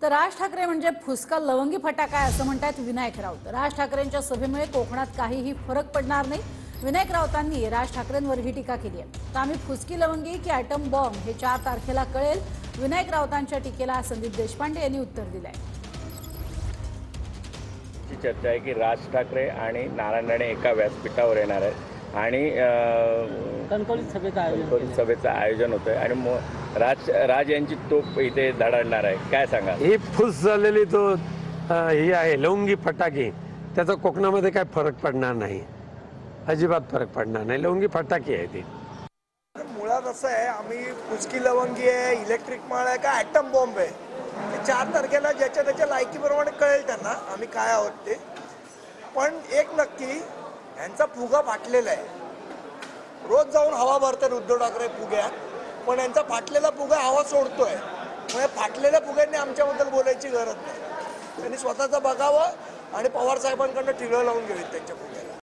तर राज ठाकरे म्हणजे फुसका लवंगी फटाका आहे असं म्हणतात विनायक राऊत। राज ठाकरेंच्या सभेमुळे कोकणात काहीही फरक पडणार नाही। विनायक राऊतांनी राज ठाकरेंवर ही टीका केली आहे। तर आम्ही फुसकी लवंगी की ॲटम बॉम्ब हे 4 तारखेला कळेल। विनायक राऊतांच्या टीकेला संदीप देशपांडे यांनी उत्तर दिलंय। चर्चा आहे की राज ठाकरे आणि नारायण राणे एका व्यासपीठावर येणार आहेत आणि कणकवलीत सभेचं आयोजन होतंय आणि राज यांची तोप इथे धडाडणार आहे। काय सांगा? ही फुस झालेली तो ही आहे लवंगी फटाके, त्याचा कोकणामध्ये काय फरक पडणार नाही, अजिबात फरक पडणार नाही। लवंगी फटाके आहे ते। मुळात असं आहे, आम्ही फुसकी लवंगी आहे, इलेक्ट्रिक माळ आहे का ॲटम बॉम्ब आहे, ते 4 तारखेला ज्याच्या त्याच्या लायकीप्रमाणे कळेल त्यांना आम्ही काय आहोत ते। पण एक नक्की, यांचा फुगा फाटलेला आहे। रोज जाऊन हवा भरतात उद्धव ठाकरे फुग्यात, पण यांचा फाटलेला फुगा हवा सोडतोय। म्हणजे फाटलेल्या फुग्यांनी आमच्याबद्दल बोलायची गरज नाही। त्यांनी स्वतःचं बघावं आणि पवार साहेबांकडनं ठिगळं लावून घ्यावीत त्यांच्या फुग्याला।